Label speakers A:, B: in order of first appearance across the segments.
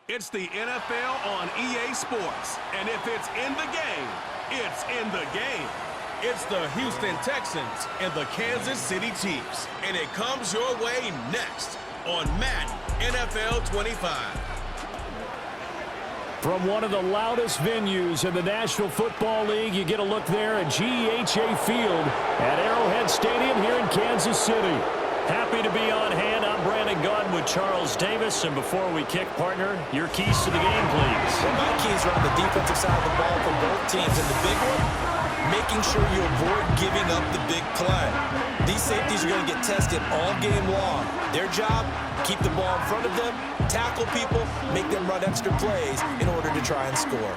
A: It's the NFL on EA Sports. And if it's in the game, it's in the game. It's the Houston Texans and the Kansas City Chiefs. And it comes your way next on Madden NFL 25.
B: From one of the loudest venues in the National Football League, you get a look there at GEHA Field at Arrowhead Stadium here in Kansas City. Happy to be on hand. I'm Brandon Gaudin with Charles Davis. And before we kick, partner, your keys to the game, please.
C: Well, my keys are on the defensive side of the ball for both teams. And the big one, making sure you avoid giving up the big play. These safeties are going to get tested all game long. Their job, keep the ball in front of them, tackle people, make them run extra plays in order to try and score.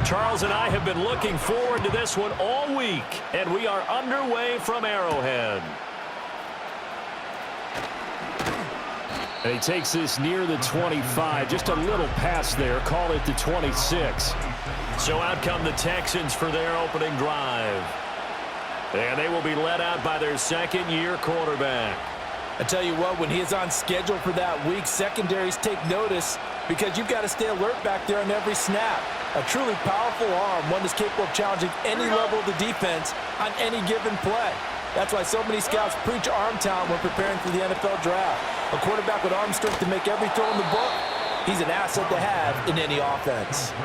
B: Charles and I have been looking forward to this one all week, and we are underway from Arrowhead. And he takes this near the 25, just a little pass there, call it the 26. So out come the Texans for their opening drive. And they will be led out by their second-year quarterback.
C: I tell you what, when he is on schedule for that week, secondaries take notice because you've got to stay alert back there on every snap. A truly powerful arm, one that's capable of challenging any level of the defense on any given play. That's why so many scouts preach arm talent when preparing for the NFL draft. A quarterback with arm strength to make every throw in the book, he's an asset to have in any offense.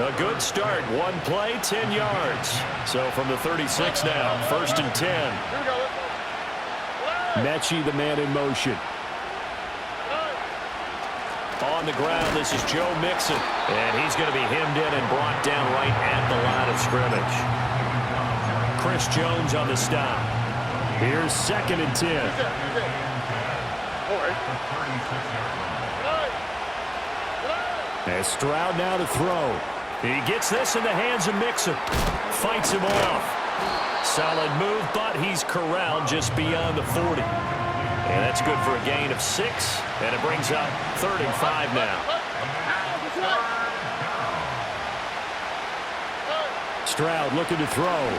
B: A good start. One play, 10 yards. So from the 36 now, 1st and 10. Mechie, the man in motion. On the ground, this is Joe Mixon. And he's going to be hemmed in and brought down right at the line of scrimmage. Chris Jones on the stop. Here's 2nd and 10. As Stroud now to throw. He gets this in the hands of Mixon. Fights him off. Solid move, but he's corralled just beyond the 40. And that's good for a gain of 6. And it brings up 3rd and 5 now. Stroud looking to throw.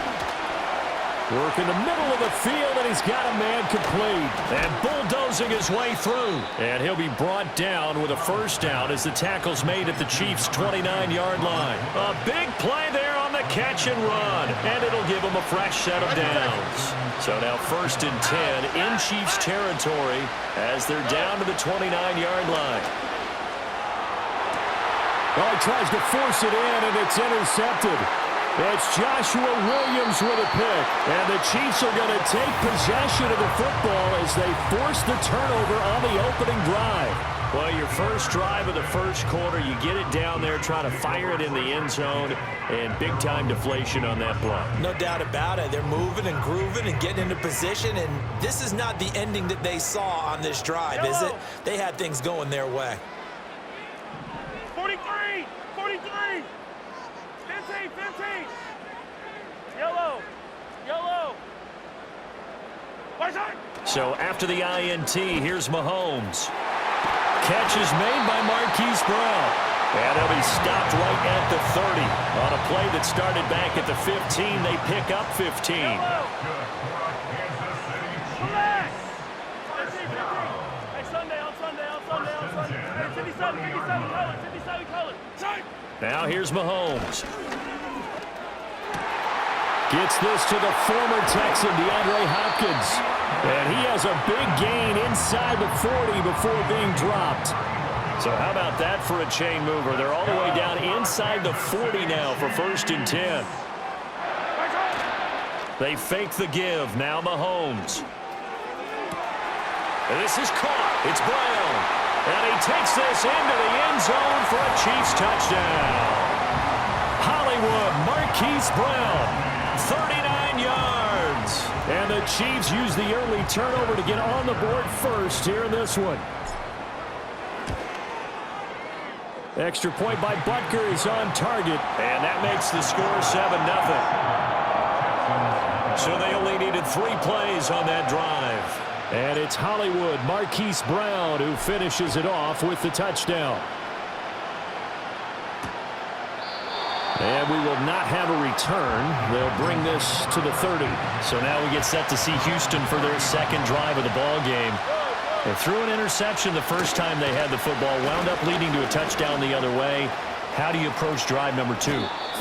B: Work in the middle of the field, and he's got a man complete. And bulldozing his way through. And he'll be brought down with a first down as the tackle's made at the Chiefs' 29-yard line. A big play there on the catch and run. And it'll give him a fresh set of downs. So now 1st and 10 in Chiefs territory as they're down to the 29-yard line. Oh, he tries to force it in, and it's intercepted. It's Joshua Williams with a pick. And the Chiefs are going to take possession of the football as they force the turnover on the opening drive. Well, your first drive of the first quarter, you get it down there, try to fire it in the end zone, and big-time deflation on that block.
C: No doubt about it. They're moving and grooving and getting into position, and this is not the ending that they saw on this drive, is it? They had things going their way.
D: 43! 43! 15! 15! Yellow! Yellow!
B: So after the INT, here's Mahomes. Catch is made by Marquise Brown. And he'll be stopped right at the 30. On a play that started back at the 15, they pick up 15.
D: Relax! 15! Hey, Sunday, on Sunday. 57, color.
B: Now here's Mahomes. Gets this to the former Texan, DeAndre Hopkins. And he has a big gain inside the 40 before being dropped. So how about that for a chain mover? They're all the way down inside the 40 now for 1st and 10. They fake the give. Now Mahomes. And this is caught. It's Brown. And he takes this into the end zone for a Chiefs touchdown. Hollywood, Marquise Brown. 39 yards. And the Chiefs use the early turnover to get on the board first here in this one. Extra point by Butker is on target. And that makes the score 7-0. So they only needed 3 plays on that drive. And it's Hollywood Marquise Brown who finishes it off with the touchdown. And we will not have a return. They'll bring this to the 30.
E: So now we get set to see Houston for their second drive of the ball game. They threw an interception the first time they had the football, wound up leading to a touchdown the other way. How do you approach drive number 2?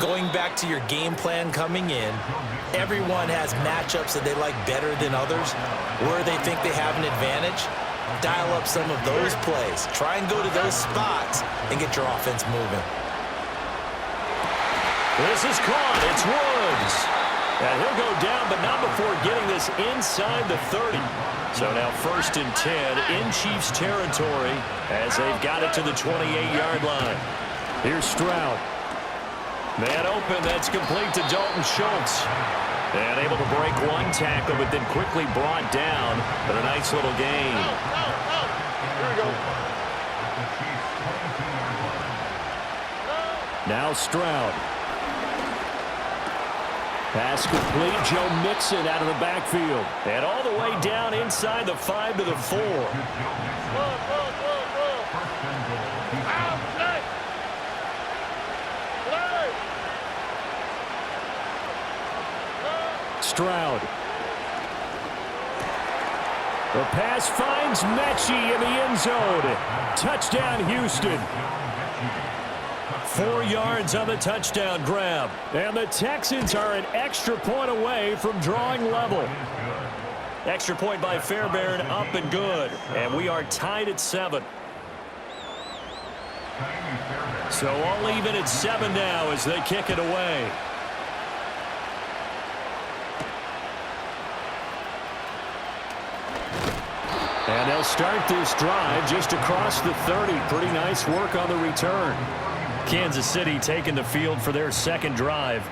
C: Going back to your game plan coming in, everyone has matchups that they like better than others, where they think they have an advantage. Dial up some of those plays. Try and go to those spots and get your offense moving.
B: This is caught. It's Woods. And he'll go down, but not before getting this inside the 30. So now 1st and 10 in Chiefs territory as they've got it to the 28-yard line. Here's Stroud. Man open. That's complete to Dalton Schultz. And able to break one tackle, but then quickly brought down. But a nice little gain.
D: Here we go.
B: Now Stroud. Pass complete. Joe Mixon out of the backfield. And all the way down inside the 5 to the 4. Stroud. The pass finds Mechie in the end zone. Touchdown, Houston. 4 yards on the touchdown grab. And the Texans are an extra point away from drawing level.
E: Extra point by Fairbairn, up and good. And we are tied at 7.
B: So all even at 7 now as they kick it away. And they'll start this drive just across the 30. Pretty nice work on the return.
E: Kansas City taking the field for their second drive.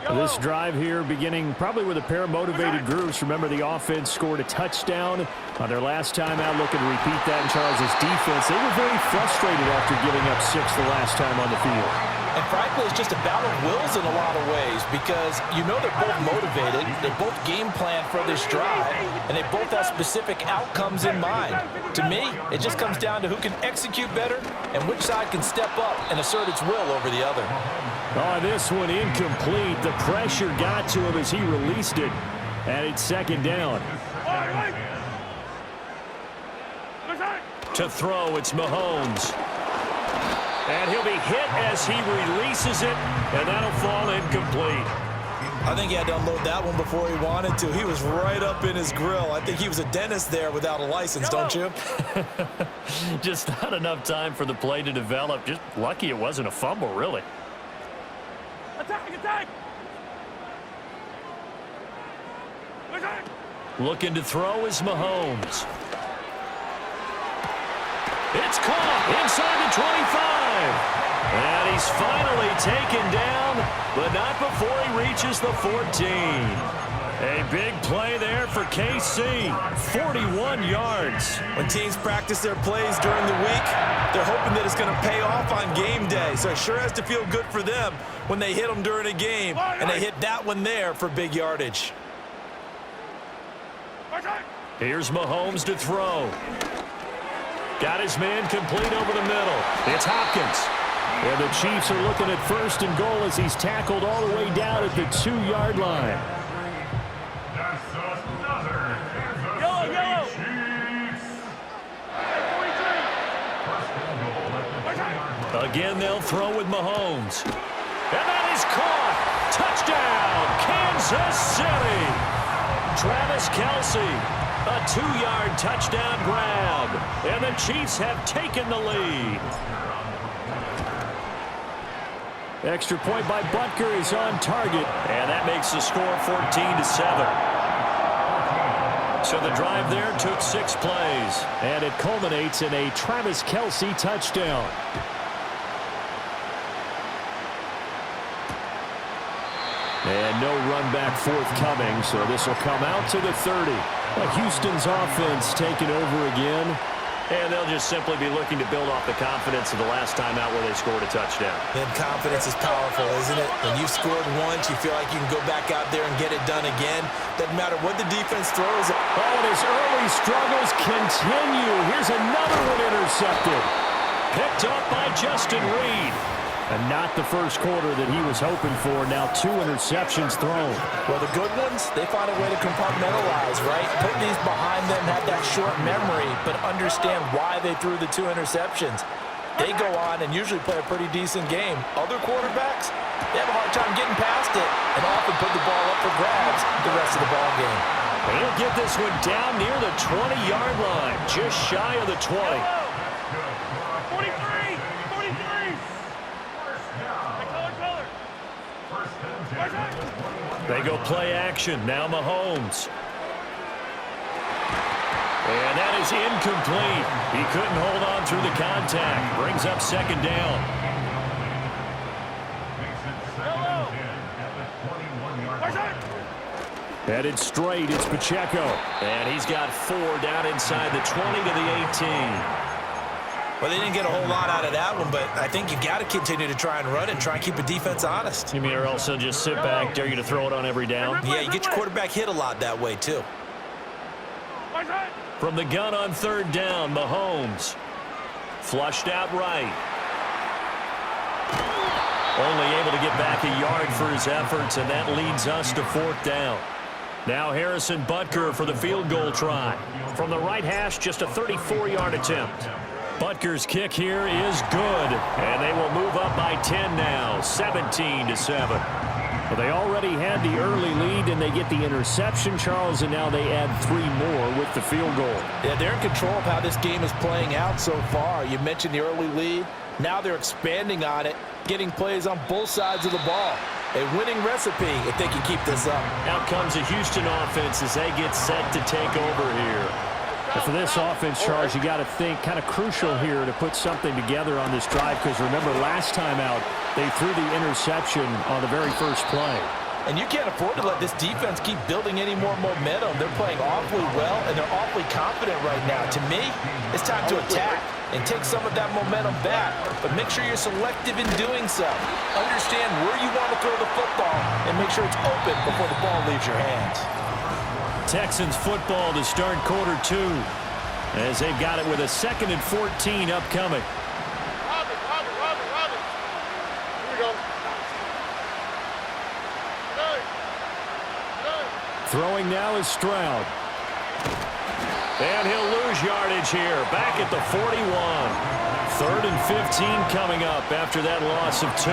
B: This drive here beginning probably with a pair of motivated groups. Remember, the offense scored a touchdown on their last time out. Looking to repeat that in Charles' defense. They were very frustrated after giving up 6 the last time on the field.
C: And frankly, it's just a battle of wills in a lot of ways because you know they're both motivated, they're both game planned for this drive, and they both have specific outcomes in mind. To me, it just comes down to who can execute better and which side can step up and assert its will over the other.
B: Oh, this one incomplete. The pressure got to him as he released it, and it's 2nd down. To throw, it's Mahomes. And he'll be hit as he releases it, and that'll fall incomplete.
C: I think he had to unload that one before he wanted to. He was right up in his grill. I think he was a dentist there without a license, don't you?
E: Just not enough time for the play to develop. Just lucky it wasn't a fumble, really.
D: Attack, attack! Attack!
B: Looking to throw is Mahomes. It's caught inside the 25. And he's finally taken down, but not before he reaches the 14. A big play there for KC. 41 yards.
C: When teams practice their plays during the week, they're hoping that it's going to pay off on game day. So it sure has to feel good for them when they hit them during a game. And they hit that one there for big yardage.
B: Here's Mahomes to throw. Got his man complete over the middle. It's Hopkins. And the Chiefs are looking at 1st and goal as he's tackled all the way down at the 2-yard line.
D: Yellow!
B: Again, they'll throw with Mahomes. And that is caught. Touchdown, Kansas City. Travis Kelce. A 2-yard touchdown grab. And the Chiefs have taken the lead. Extra point by Butker is on target. And that makes the score 14-7. So the drive there took 6 plays. And it culminates in a Travis Kelce touchdown. And no run back forthcoming, so this will come out to the 30. But Houston's offense taking over again.
E: And they'll just simply be looking to build off the confidence of the last time out where they scored a touchdown.
C: And confidence is powerful, isn't it? When you've scored once, you feel like you can go back out there and get it done again. Doesn't matter what the defense throws.
B: Oh, and his early struggles continue. Here's another one intercepted.
E: Picked up by Justin Reed.
B: And not the first quarter that he was hoping for. Now 2 interceptions thrown.
C: Well, the good ones, they find a way to compartmentalize, right? Put these behind them, have that short memory, but understand why they threw the 2 interceptions. They go on and usually play a pretty decent game. Other quarterbacks, they have a hard time getting past it and often put the ball up for grabs the rest of the ball game.
E: And he'll get this one down near the 20-yard line, just shy of the 20.
D: 43! 43!
E: They go play action. Now Mahomes. And that is incomplete. He couldn't hold on through the contact. Brings up second down.
B: Headed straight, it's Pacheco.
E: And he's got 4 down inside the 20 to the 18.
C: Well, they didn't get a whole lot out of that one, but I think you got to continue to try and run and try and keep the defense honest.
E: You mean or else they'll just sit back, dare you to throw it on every down?
C: Yeah, you get your quarterback hit a lot that way, too.
E: From the gun on 3rd down, Mahomes. Flushed out right. Only able to get back a yard for his efforts, and that leads us to 4th down. Now Harrison Butker for the field goal try. From the right hash, just a 34-yard attempt. Butker's kick here is good, and they will move up by 10 now, 17-7.
B: Well, they already had the early lead, and they get the interception, Charles, and now they add 3 more with the field goal.
C: Yeah, they're in control of how this game is playing out so far. You mentioned the early lead. Now they're expanding on it, getting plays on both sides of the ball. A winning recipe if they can keep this up.
E: Out comes the Houston offense as they get set to take over here.
B: And for this offense, Charles, you got to think kind of crucial here to put something together on this drive, because remember last time out they threw the interception on the very first play.
C: And you can't afford to let this defense keep building any more momentum. They're playing awfully well, and they're awfully confident right now. To me, it's time to attack and take some of that momentum back, but make sure you're selective in doing so. Understand where you want to throw the football and make sure it's open before the ball leaves your hands.
E: Texans football to start quarter 2 as they've got it with a 2nd and 14 upcoming.
D: Robert. Here we go.
B: Throwing now is Stroud.
E: And he'll lose yardage here, back at the 41. 3rd and 15 coming up after that loss of 2.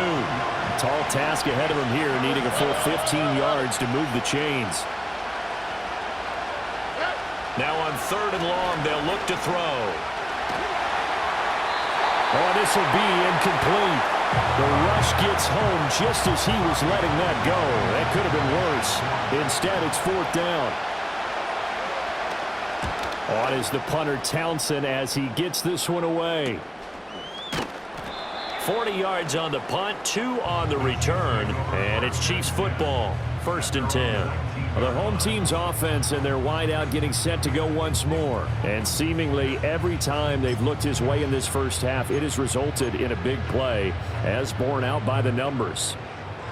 B: Tall task ahead of him here, needing a full 15 yards to move the chains.
E: Now on 3rd and long, they'll look to throw.
B: Oh, this will be incomplete. The rush gets home just as he was letting that go. That could have been worse. Instead, it's 4th down. On is the punter Townsend as he gets this one away.
E: 40 yards on the punt, 2 on the return, and it's Chiefs football. 1st and 10.
B: The home team's offense and their wideout getting set to go once more. And seemingly every time they've looked his way in this first half, it has resulted in a big play, as borne out by the numbers.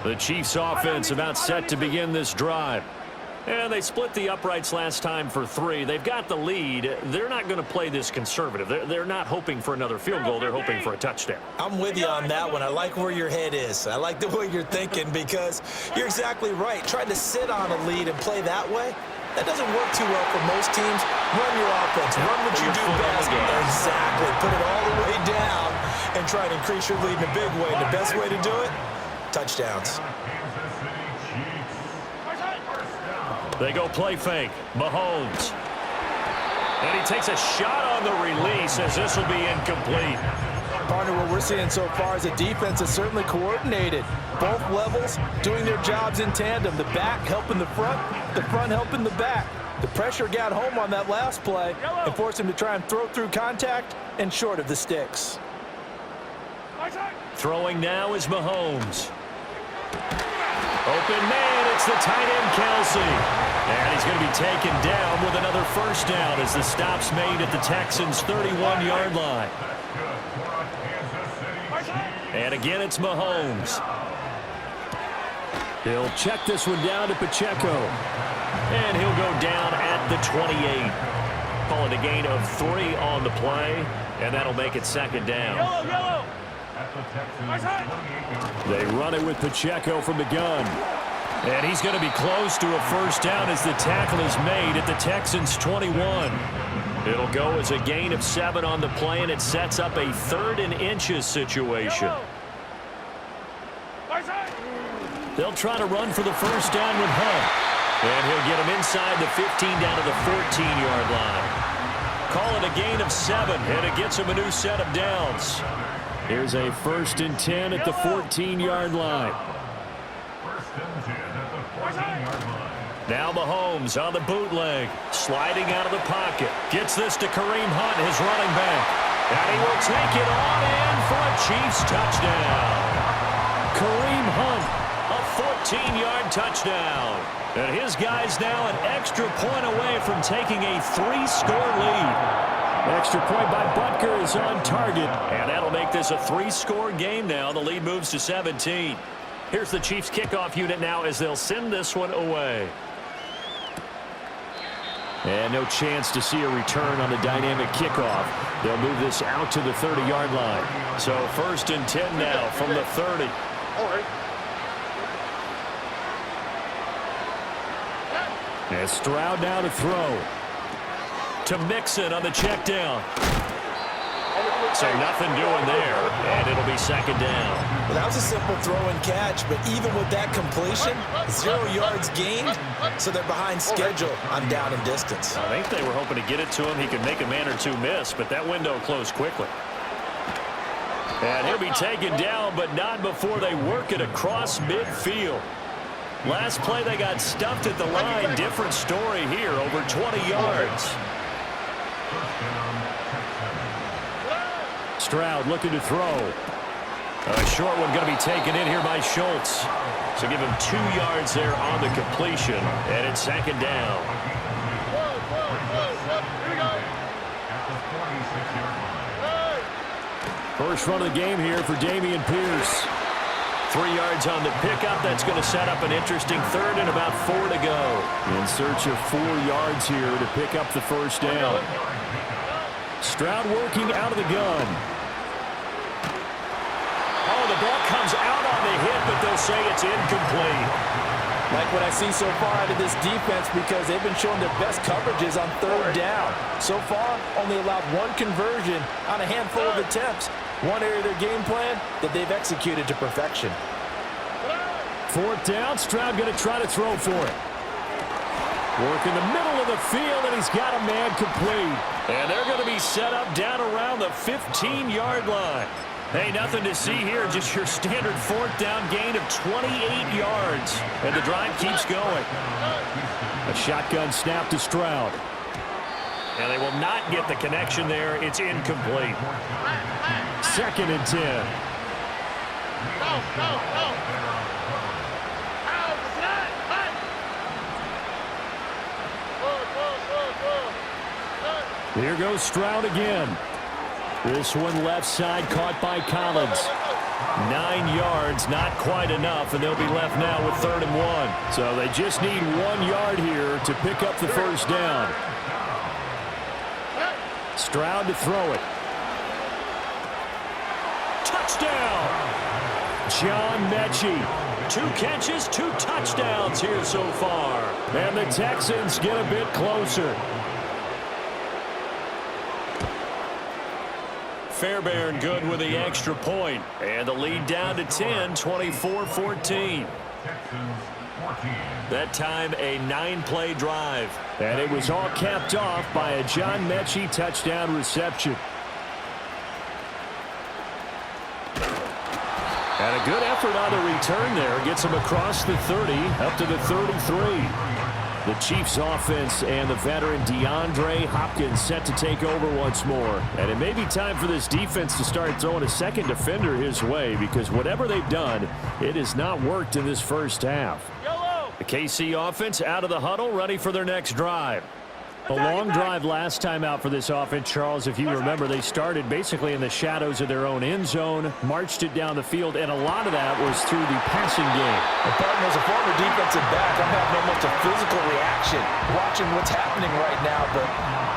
E: The Chiefs offense about set to begin this drive. And they split the uprights last time for 3. They've got the lead. They're not going to play this conservative. They're not hoping for another field goal. They're hoping for a touchdown.
C: I'm with you on that one. I like where your head is. I like the way you're thinking, because you're exactly right. Trying to sit on a lead and play that way, that doesn't work too well for most teams. Run your offense. Run what you do best. Exactly. Put it all the way down and try to increase your lead in a big way. And the best way to do it, touchdowns.
E: They go play fake. Mahomes. And he takes a shot on the release as this will be incomplete.
C: Partner, what we're seeing so far is the defense is certainly coordinated. Both levels doing their jobs in tandem. The back helping the front helping the back. The pressure got home on that last play and forced him to try and throw through contact and short of the sticks.
E: Throwing now is Mahomes. Open man, it's the tight end, Kelsey.
B: And he's going to be taken down with another first down as the stop's made at the Texans' 31-yard line. And again, it's Mahomes. He'll check this one down to Pacheco. And he'll go down at the 28. Call it a gain of 3 on the play, and that'll make it second down.
D: Yellow.
B: They run it with Pacheco from the gun. And he's going to be close to a first down as the tackle is made at the Texans' 21. It'll go as a gain of 7 on the play, and it sets up a 3rd and inches situation. They'll try to run for the first down with Hunt. And he'll get him inside the 15 down to the 14-yard line. Call it a gain of 7, and it gets him a new set of downs. Here's a 1st and 10 at the 14-yard line. Now Mahomes on the bootleg, sliding out of the pocket. Gets this to Kareem Hunt, his running back. And he will take it on in for a Chiefs touchdown. Kareem Hunt, a 14-yard touchdown. And his guy's now an extra point away from taking a 3-score lead. Extra point by Butker is on target. And that'll make this a 3-score game now. The lead moves to 17. Here's the Chiefs kickoff unit now as they'll send this one away. And no chance to see a return on the dynamic kickoff. They'll move this out to the 30-yard line. So 1st and 10 now from the 30.
D: All right.
B: And Stroud now to throw. To Mixon on the check down. So nothing doing there, and it'll be second down.
C: Well, that was a simple throw and catch, but even with that completion, 0 yards gained, so they're behind schedule on down and distance.
B: I think they were hoping to get it to him. He could make a man or two miss, but that window closed quickly. And he'll be taken down, but not before they work it across midfield. Last play, they got stuffed at the line. Different story here, over 20 yards. Stroud looking to throw. A short one going to be taken in here by Schultz. So give him 2 yards there on the completion, and it's second down. First run of the game here for Dameon Pierce. 3 yards on the pickup. That's going to set up an interesting 3rd and about 4 to go. In search of 4 yards here to pick up the first down. Stroud working out of the gun. Oh, the ball comes out on the hit, but they'll say it's incomplete.
C: Like what I see so far out of this defense, because they've been showing their best coverages on 3rd down. So far, only allowed 1 conversion on a handful of attempts. One area of their game plan that they've executed to perfection.
B: 4th down, Stroud going to try to throw for it. Work in the middle of the field, and he's got a man complete. And they're going to be set up down around the 15-yard line. Hey, nothing to see here, just your standard 4th down gain of 28 yards. And the drive keeps going. A shotgun snap to Stroud. And they will not get the connection there. It's incomplete. 2nd and 10. Here goes Stroud again. This one left side caught by Collins. 9 yards, not quite enough, and they'll be left now with 3rd and 1. So they just need 1 yard here to pick up the first down. Stroud to throw it. Touchdown! John Mechie. 2 catches, 2 touchdowns here so far. And the Texans get a bit closer. Fairbairn good with the extra point. And the lead down to 10, 24-14. That time a 9-play drive. And it was all capped off by a John Mechie touchdown reception. And a good effort on the return there. Gets him across the 30, up to the 33. The Chiefs offense and the veteran DeAndre Hopkins set to take over once more. And it may be time for this defense to start throwing a second defender his way, because whatever they've done, it has not worked in this first half. The KC offense out of the huddle, ready for their next drive. A long drive last time out for this offense, Charles. If you remember, they started basically in the shadows of their own end zone, marched it down the field, and a lot of that was through the passing game.
C: And partner, as a former defensive back, I'm having almost a physical reaction watching what's happening right now. But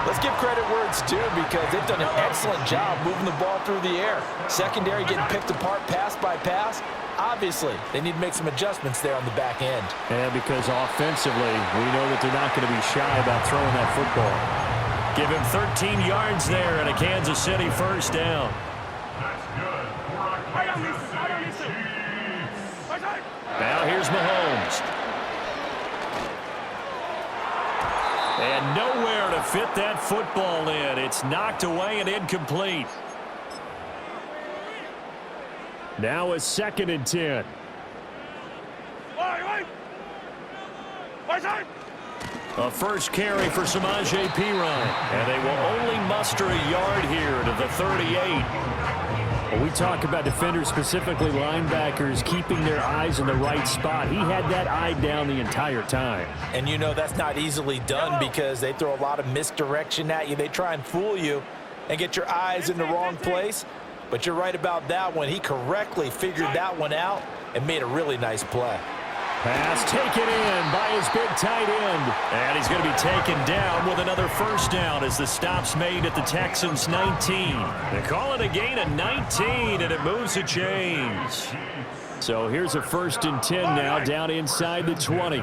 C: let's give credit where it's due because they've done an excellent job moving the ball through the air. Secondary getting picked apart pass by pass. Obviously, they need to make some adjustments there on the back end.
B: And because offensively, we know that they're not going to be shy about throwing that football.
E: Give him 13 yards there and a Kansas City first down. Now here's Mahomes. And nowhere to fit that football in. It's knocked away and incomplete.
B: Now a 2nd and 10.
E: A first carry for Samaje Perine. And they will only muster a yard here to the 38.
B: When we talk about defenders, specifically linebackers, keeping their eyes in the right spot, he had that eye down the entire time.
C: And you know that's not easily done because they throw a lot of misdirection at you. They try and fool you and get your eyes in the wrong place. But you're right about that one. He correctly figured that one out and made a really nice play.
B: Pass taken in by his big tight end.
E: And he's going to be taken down with another first down as the stop's made at the Texans' 19. They call it a gain of 19, and it moves the chains.
B: So here's a 1st and 10 now down inside the 20.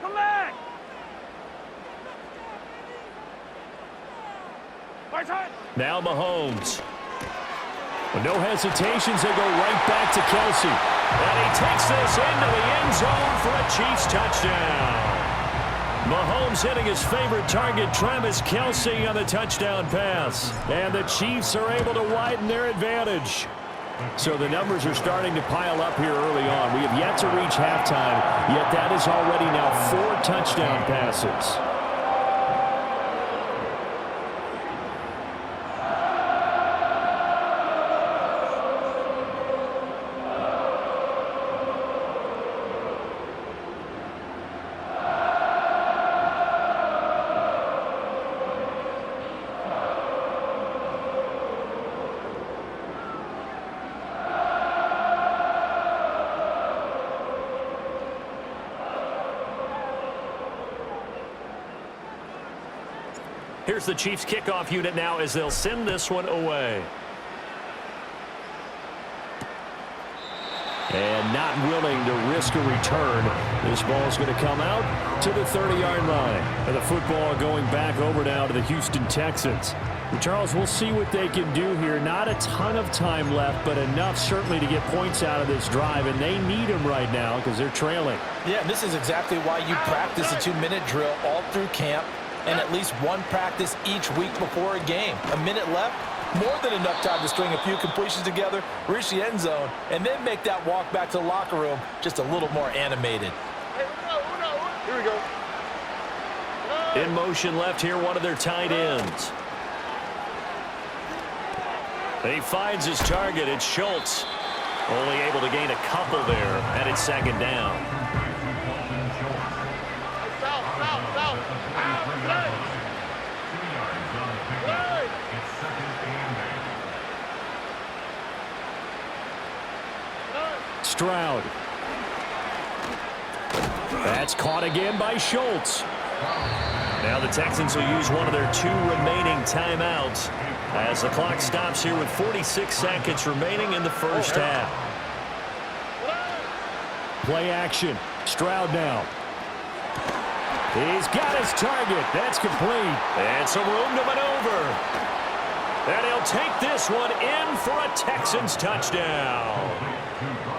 D: Come back!
E: Now Mahomes.
B: With no hesitations, they go right back to Kelsey.
E: And he takes this into the end zone for a Chiefs touchdown. Mahomes hitting his favorite target, Travis Kelsey, on the touchdown pass.
B: And the Chiefs are able to widen their advantage. So the numbers are starting to pile up here early on. We have yet to reach halftime, yet that is already now 4 touchdown passes.
E: Here's the Chiefs kickoff unit now as they'll send this one away.
B: And not willing to risk a return. This ball is going to come out to the 30-yard line. And the football going back over now to the Houston Texans. And Charles, we'll see what they can do here. Not a ton of time left, but enough certainly to get points out of this drive. And they need them right now because they're trailing.
C: Yeah, and this is exactly why you practice a 2-minute drill all through camp and at least one practice each week before a game. A minute left, more than enough time to string a few completions together, reach the end zone, and then make that walk back to the locker room just a little more animated.
D: Here we go.
E: In motion left here, one of their tight ends. He finds his target. It's Schultz. Only able to gain a couple there, and it's 2nd down.
B: Stroud. That's caught again by Schultz.
E: Now the Texans will use one of their 2 remaining timeouts as the clock stops here with 46 seconds remaining in the first half.
B: Play action. Stroud now. He's got his target. That's complete.
E: And some room to maneuver. And he'll take this one in for a Texans touchdown.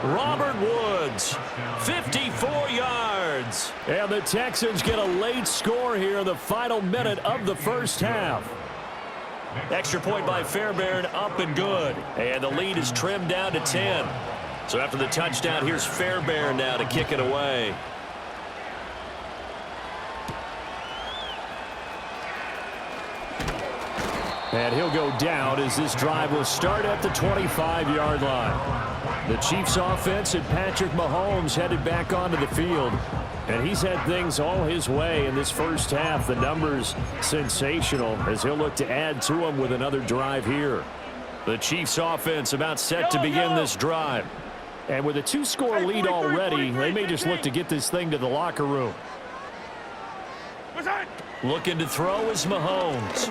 E: Robert Woods, 54 yards.
B: And the Texans get a late score here in the final minute of the first half.
E: Extra point by Fairbairn, up and good. And the lead is trimmed down to 10. So after the touchdown, here's Fairbairn now to kick it away.
B: And he'll go down as this drive will start at the 25-yard line. The Chiefs offense and Patrick Mahomes headed back onto the field. And he's had things all his way in this first half. The numbers sensational as he'll look to add to them with another drive here. The Chiefs offense about set to begin this drive. And with a 2-score lead already, they may just look to get this thing to the locker room.
E: Looking to throw is Mahomes.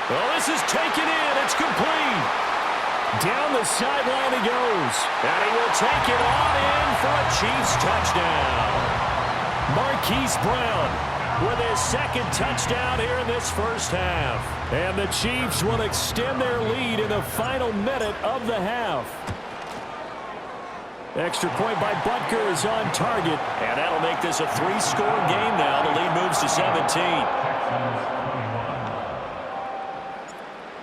E: Well, this is taken in. It's complete.
B: Down the sideline he goes.
E: And he will take it on in for a Chiefs touchdown.
B: Marquise Brown with his second touchdown here in this first half. And the Chiefs will extend their lead in the final minute of the half. Extra point by Butker is on target.
E: And that'll make this a 3-score game now. The lead moves to 17.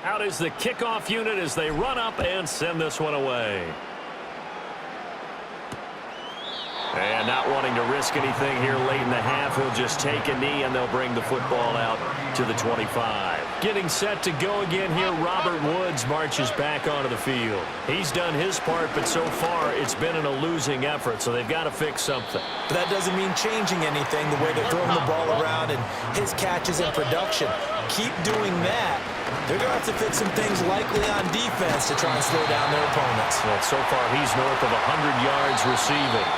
E: Out is the kickoff unit as they run up and send this one away. And not wanting to risk anything here late in the half, he'll just take a knee and they'll bring the football out to the 25. Getting set to go again here, Robert Woods marches back onto the field. He's done his part, but so far it's been in a losing effort, so they've got to fix something.
C: But that doesn't mean changing anything, the way they're throwing the ball around and his catches and production. Keep doing that. They're going to have to fix some things likely on defense to try and slow down their opponents.
E: Well, so far he's north of 100 yards receiving.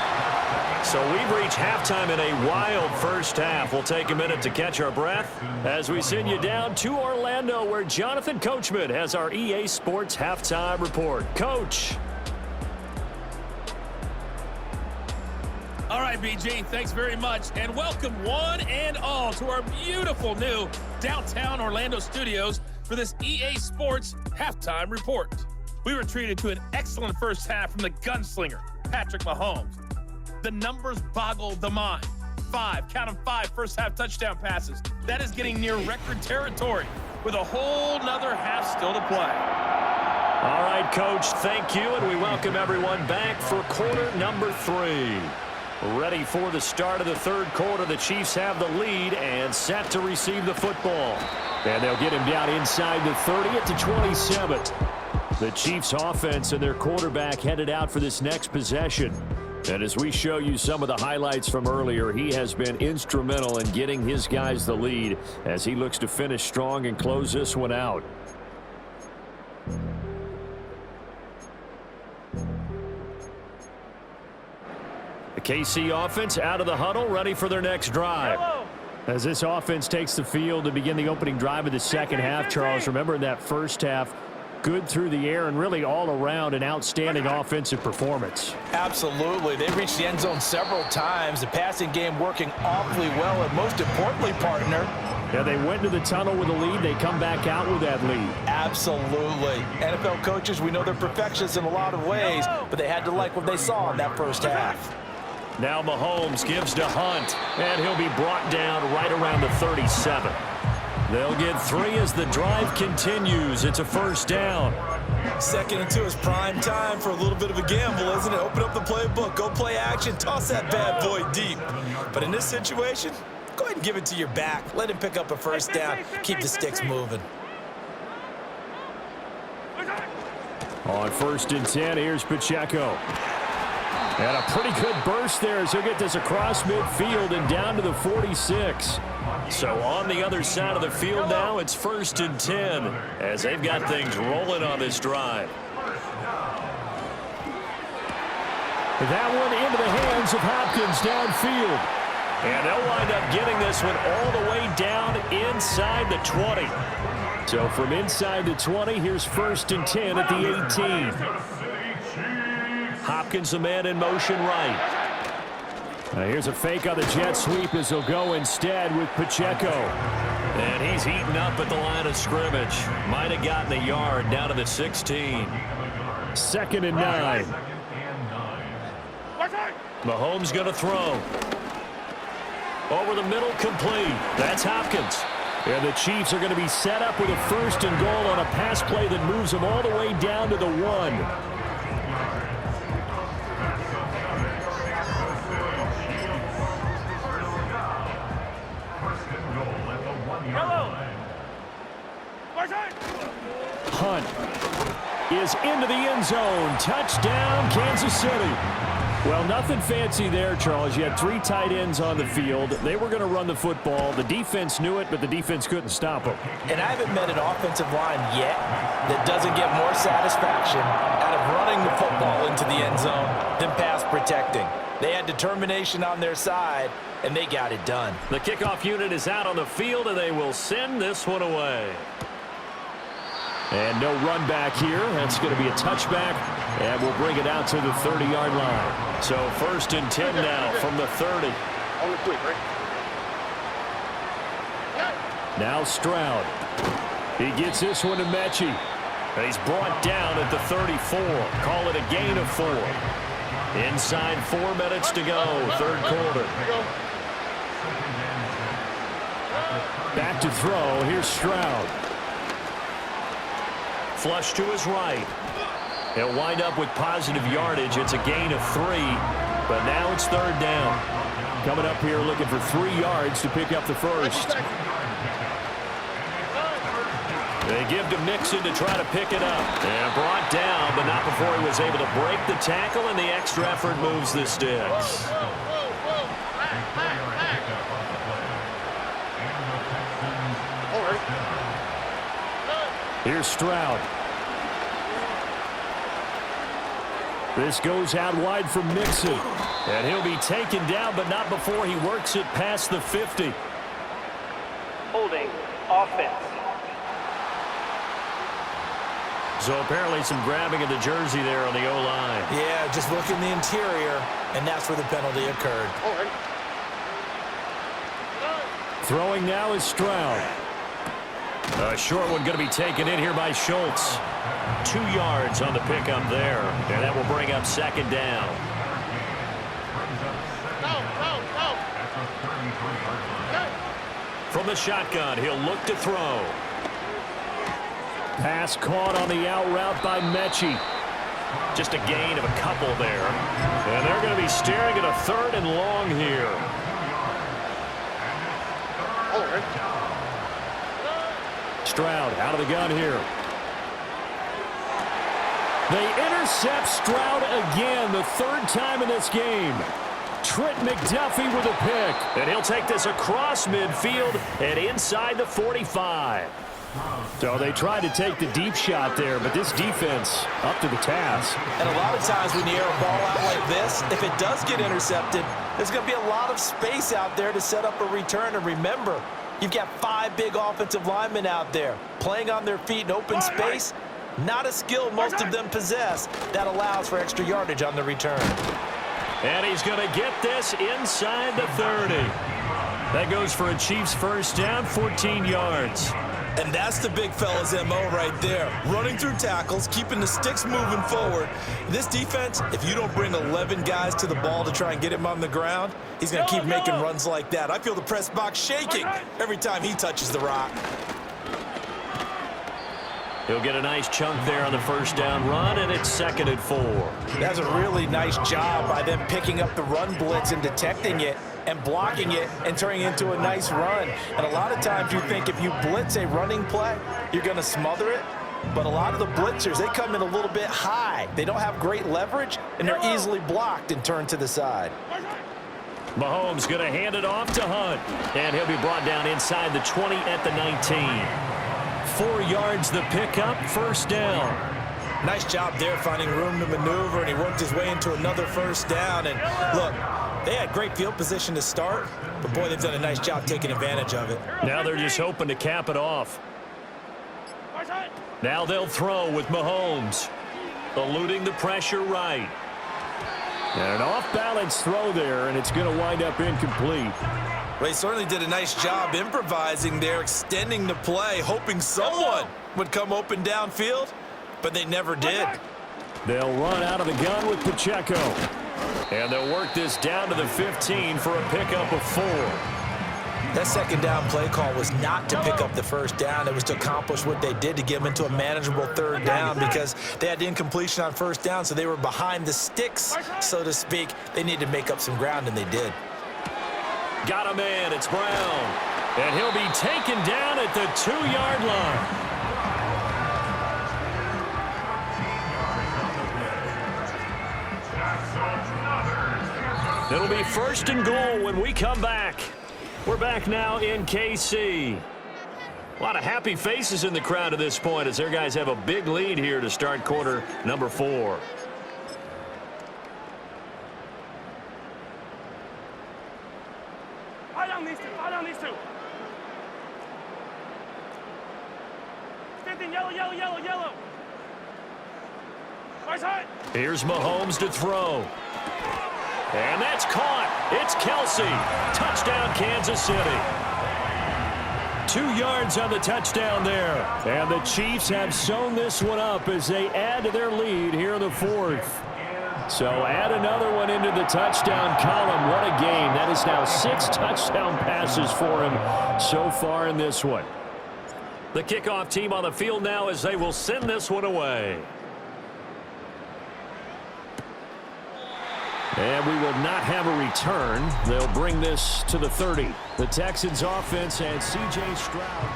E: So we've reached halftime in a wild first half. We'll take a minute to catch our breath as we send you down to Orlando, where Jonathan Coachman has our EA Sports halftime report. Coach.
F: All right, BG, thanks very much, and welcome one and all to our beautiful new downtown Orlando studios for this EA Sports halftime report. We were treated to an excellent first half from the gunslinger, Patrick Mahomes. The numbers boggle the mind. 5, count them 5 first-half touchdown passes. That is getting near record territory with a whole nother half still to play.
E: All right, Coach, thank you, and we welcome everyone back for quarter number 3. Ready for the start of the third quarter. The Chiefs have the lead and set to receive the football.
B: And they'll get him down inside the 30 at the 27. The Chiefs offense and their quarterback headed out for this next possession. And as we show you some of the highlights from earlier, he has been instrumental in getting his guys the lead as he looks to finish strong and close this one out. The KC offense out of the huddle, ready for their next drive. As this offense takes the field to begin the opening drive of the second half, Charles, remember in that first half, good through the air and really all around an outstanding offensive performance.
C: Absolutely. They reached the end zone several times. The passing game working awfully well, and most importantly, partner,
B: yeah, they went to the tunnel with a lead. They come back out with that lead.
C: Absolutely. NFL coaches, we know they're perfectionists in a lot of ways, but they had to like what they saw in that first half.
E: Now Mahomes gives to Hunt, and he'll be brought down right around the 37. They'll get 3 as the drive continues. It's a first down.
C: 2nd and 2 is prime time for a little bit of a gamble, isn't it? Open up the playbook, go play action, toss that bad boy deep. But in this situation, go ahead and give it to your back. Let him pick up a first down. Keep the sticks moving.
B: On 1st and 10, here's Pacheco. And a pretty good burst there as he'll get this across midfield and down to the 46.
E: So on the other side of the field now, it's 1st and 10 as they've got things rolling on this drive.
B: That one into the hands of Hopkins downfield.
E: And they'll wind up getting this one all the way down inside the 20.
B: So from inside the 20, here's 1st and 10 at the 18.
E: Hopkins, the man in motion right.
B: Now here's a fake on the jet sweep as he'll go instead with Pacheco.
E: And he's heating up at the line of scrimmage. Might have gotten a yard down to the 16.
B: 2nd and 9.
E: Mahomes going to throw. Over the middle, complete. That's Hopkins.
B: And the Chiefs are going to be set up with a 1st and goal on a pass play that moves them all the way down to the 1. Hunt. is into the end zone. Touchdown, Kansas City. Well, nothing fancy there, Charles. You had 3 tight ends on the field. They were going to run the football. The defense knew it, but the defense couldn't stop them.
C: And I haven't met an offensive line yet that doesn't get more satisfaction out of running the football into the end zone than pass protecting. They had determination on their side, and they got it done.
B: The kickoff unit is out on the field, and they will send this one away. And no run back here. That's going to be a touchback, and we'll bring it out to the 30-yard line. So 1st and 10 now from the 30.
D: On the quick, right?
B: Now Stroud. He gets this one to Mechie. He's brought down at the 34. Call it a gain of 4. Inside 4 minutes to go, 3rd quarter. Back to throw. Here's Stroud. Flush to his right. He'll wind up with positive yardage. It's a gain of 3, but now it's 3rd down. Coming up here looking for 3 yards to pick up the first. They give to Mixon to try to pick it up. And brought down, but not before he was able to break the tackle, and the extra effort moves the sticks. Here's Stroud. This goes out wide from Mixon. And he'll be taken down, but not before he works it past the 50.
G: Holding offense.
B: So apparently some grabbing of the jersey there on the O-line.
C: Yeah, just look in the interior, and that's where the penalty occurred.
B: Throwing now is Stroud. A short one going to be taken in here by Schultz. 2 yards on the pickup there. And that will bring up 2nd down. From the shotgun, he'll look to throw. Pass caught on the out route by Mechie. Just a gain of a couple there. And they're going to be staring at a 3rd and long here. Stroud out of the gun here. They intercept Stroud again, the 3rd time in this game. Trent McDuffie with a pick. And he'll take this across midfield and inside the 45. So they tried to take the deep shot there, but this defense up to the task.
C: And a lot of times when you air a ball out like this, if it does get intercepted, there's going to be a lot of space out there to set up a return. And remember, you've got 5 big offensive linemen out there playing on their feet in open space. Not a skill most of them possess that allows for extra yardage on the return.
B: And he's going to get this inside the 30. That goes for a Chiefs 1st down, 14 yards.
C: And that's the big fella's MO right there. Running through tackles, keeping the sticks moving forward. This defense, if you don't bring 11 guys to the ball to try and get him on the ground, he's going to keep making runs like that. I feel the press box shaking every time he touches the rock.
B: He'll get a nice chunk there on the 1st down run, and it's 2nd and 4.
C: That's a really nice job by them picking up the run blitz and detecting it and blocking it and turning it into a nice run. And a lot of times you think if you blitz a running play, you're going to smother it. But a lot of the blitzers, they come in a little bit high. They don't have great leverage, and they're easily blocked and turned to the side.
B: Mahomes going to hand it off to Hunt. And he'll be brought down inside the 20 at the 19. 4 yards the pickup, 1st down.
C: Nice job there finding room to maneuver, and he worked his way into another 1st down. And look, they had great field position to start, but boy, they've done a nice job taking advantage of it.
B: Now they're just hoping to cap it off. Now they'll throw with Mahomes. Eluding the pressure right. And an off-balance throw there, and it's going to wind up incomplete.
C: Well, he certainly did a nice job improvising there, extending the play, hoping someone would come open downfield, but they never did.
B: They'll run out of the gun with Pacheco. And they'll work this down to the 15 for a pickup of 4.
C: That 2nd down play call was not to pick up the 1st down. It was to accomplish what they did to get them into a manageable 3rd down because they had the incompletion on 1st down, so they were behind the sticks, so to speak. They needed to make up some ground, and they did.
B: Got a man, it's Brown. And he'll be taken down at the 2-yard line. It'll be first and goal when we come back. We're back now in KC. A lot of happy faces in the crowd at this point as their guys have a big lead here to start quarter number 4.
D: Fight on these two. Fight on these two. Same thing. Yellow, yellow, yellow, yellow. Right side.
B: Here's Mahomes to throw. And that's caught. It's Kelsey. Touchdown, Kansas City. 2 yards on the touchdown there. And the Chiefs have sewn this one up as they add to their lead here in the 4th. So add another one into the touchdown column. What a game. That is now 6 touchdown passes for him so far in this one. The kickoff team on the field now as they will send this one away. And we will not have a return. They'll bring this to the 30. The Texans offense and C.J. Stroud.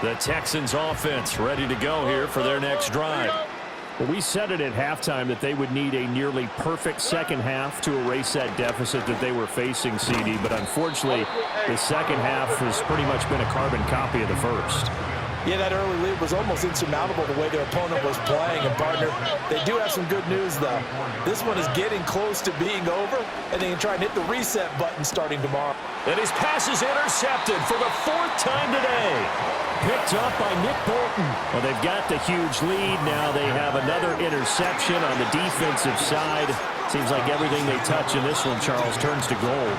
B: The Texans offense ready to go here for their next drive. Well, we said it at halftime that they would need a nearly perfect second half to erase that deficit that they were facing, CD. But unfortunately, the second half has pretty much been a carbon copy of the first.
C: Yeah, that early lead was almost insurmountable the way their opponent was playing. And, partner, they do have some good news, though. This one is getting close to being over, and they can try and hit the reset button starting tomorrow.
B: And his pass is intercepted for the 4th time today. Picked up by Nick Bolton. Well, they've got the huge lead. Now they have another interception on the defensive side. Seems like everything they touch in this one, Charles, turns to gold.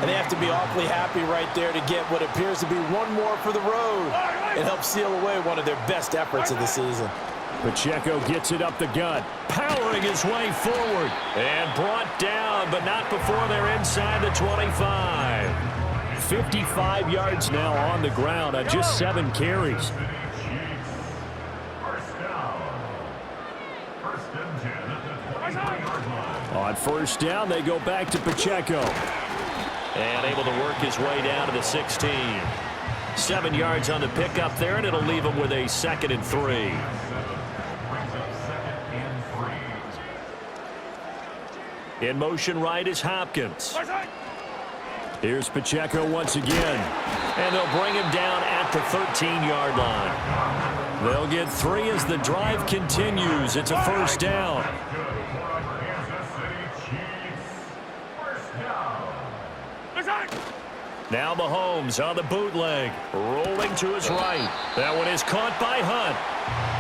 C: And they have to be awfully happy right there to get what appears to be one more for the road. It helps seal away one of their best efforts of the season.
B: Pacheco gets it up the gut, powering his way forward. And brought down, but not before they're inside the 25. 55 yards now on the ground on just 7 carries. On first down, they go back to Pacheco. And able to work his way down to the 16. 7 yards on the pickup there, and it'll leave him with a 2nd and 3. In motion right is Hopkins. Here's Pacheco once again. And they'll bring him down at the 13-yard line. They'll get 3 as the drive continues. It's a first down. Now Mahomes on the bootleg, rolling to his right. That one is caught by Hunt.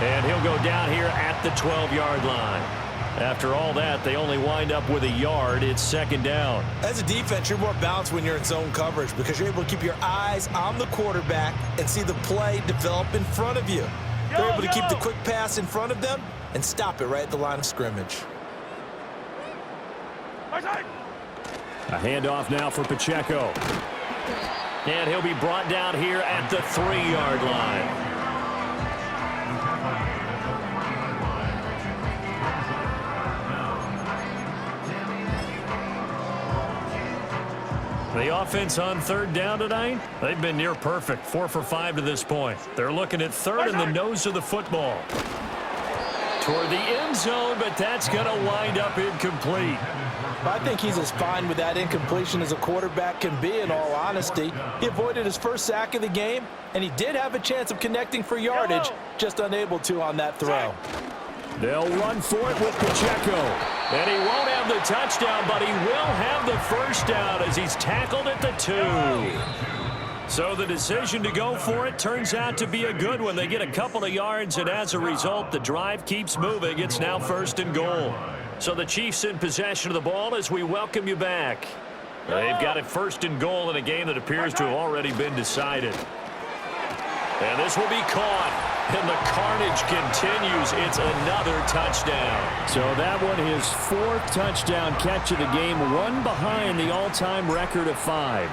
B: And he'll go down here at the 12-yard line. After all that, they only wind up with a yard. It's 2nd down.
C: As a defense, you're more balanced when you're in zone coverage because you're able to keep your eyes on the quarterback and see the play develop in front of you. They're able to keep the quick pass in front of them and stop it right at the line of scrimmage.
B: A handoff now for Pacheco. And he'll be brought down here at the 3-yard line. The offense on 3rd down tonight, they've been near perfect, 4 for 5 to this point. They're looking at 3rd in the nose of the football. Toward the end zone, but that's going to wind up incomplete.
C: I think he's as fine with that incompletion as a quarterback can be, in all honesty. He avoided his first sack of the game, and he did have a chance of connecting for yardage, just unable to on that throw.
B: They'll run for it with Pacheco. And he won't have the touchdown, but he will have the first down as he's tackled at the 2. So the decision to go for it turns out to be a good one. They get a couple of yards, and as a result, the drive keeps moving. It's now 1st and goal. So the Chiefs in possession of the ball as we welcome you back. They've got it 1st and goal in a game that appears to have already been decided. And this will be caught. And the carnage continues. It's another touchdown. So that one, his 4th touchdown catch of the game, one behind the all-time record of 5.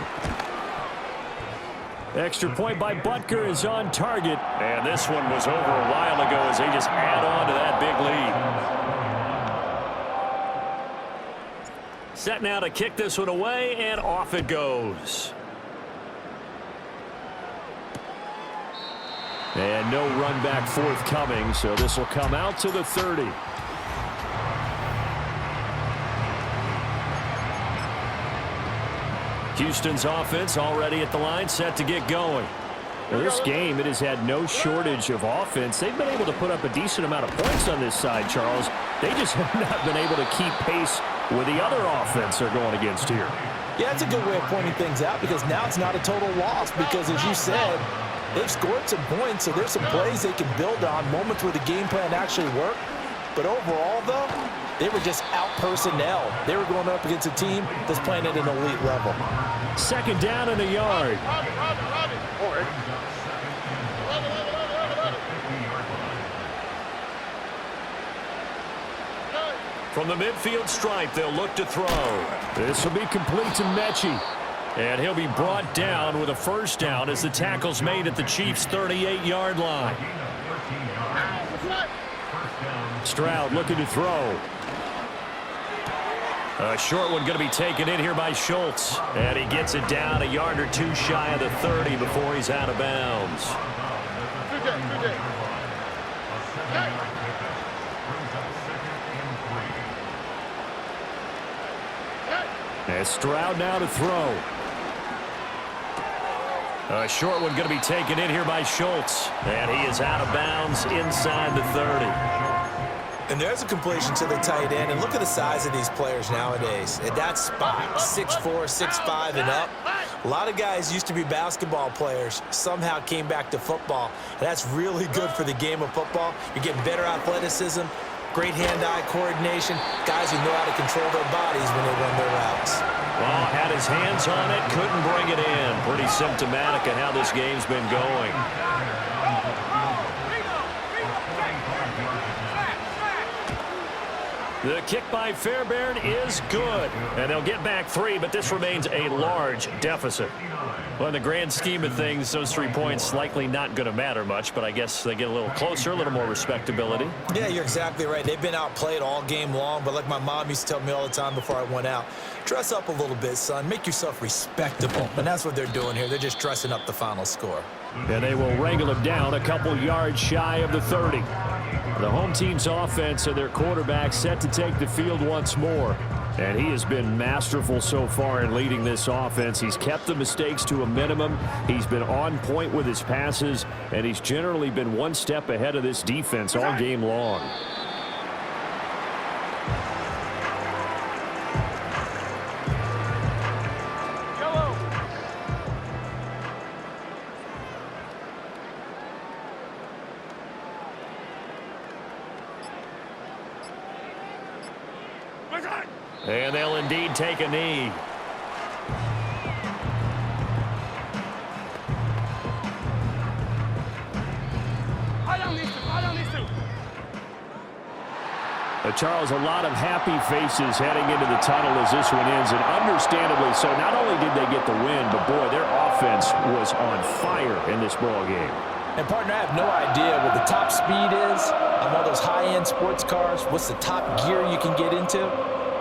B: Extra point by Butker is on target. And this one was over a while ago as they just add on to that big lead. Set now to kick this one away, and off it goes. And no run back forthcoming, so this will come out to the 30. Houston's offense already at the line, set to get going. Well, this game, it has had no shortage of offense. They've been able to put up a decent amount of points on this side, Charles. They just have not been able to keep pace with the other offense they're going against here.
C: Yeah, it's a good way of pointing things out because now it's not a total loss because, as you said, they've scored some points, so there's some plays they can build on, moments where the game plan actually worked. But overall, though, they were just out-personnel. They were going up against a team that's playing at an elite level.
B: Second down in a yard. From the midfield stripe, they'll look to throw. This will be complete to Mechie. And he'll be brought down with a first down as the tackle's made at the Chiefs' 38-yard line. Stroud looking to throw. A short one going to be taken in here by Schultz. And he gets it down a yard or two shy of the 30 before he's out of bounds. And Stroud now to throw. A short one going to be taken in here by Schultz. And he is out of bounds inside the 30.
C: And there's a completion to the tight end. And look at the size of these players nowadays. At that spot, 6'4", 6'5", and up. A lot of guys used to be basketball players, somehow came back to football. And that's really good for the game of football. You're getting better athleticism, great hand-eye coordination, guys who know how to control their bodies when they run their routes.
B: Well, had his hands on it, couldn't bring it in. Pretty symptomatic of how this game's been going. The kick by Fairbairn is good. And they'll get back 3, but this remains a large deficit. Well, in the grand scheme of things, those 3 points likely not going to matter much, but I guess they get a little closer, a little more respectability.
C: Yeah, you're exactly right. They've been outplayed all game long, but like my mom used to tell me all the time before I went out, dress up a little bit, son. Make yourself respectable. And that's what they're doing here. They're just dressing up the final score.
B: And they will wrangle him down a couple yards shy of the 30. The home team's offense and their quarterback set to take the field once more. And he has been masterful so far in leading this offense. He's kept the mistakes to a minimum. He's been on point with his passes. And he's generally been one step ahead of this defense all game long. And they'll indeed take a knee. Charles, a lot of happy faces heading into the tunnel as this one ends, and understandably so. Not only did they get the win, but boy, their offense was on fire in this ball game.
C: And, partner, I have no idea what the top speed is on one of those high-end sports cars. What's the top gear you can get into?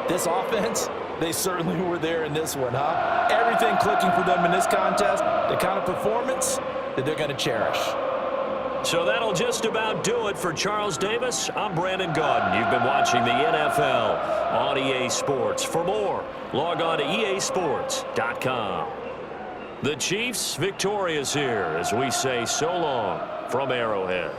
C: This offense, they certainly were there in this one, huh? Everything clicking for them in this contest, the kind of performance that they're going to cherish.
B: So that'll just about do it for Charles Davis. I'm Brandon Gaudin. You've been watching the NFL on EA Sports. For more, log on to easports.com. The Chiefs victorious here as we say so long from Arrowhead.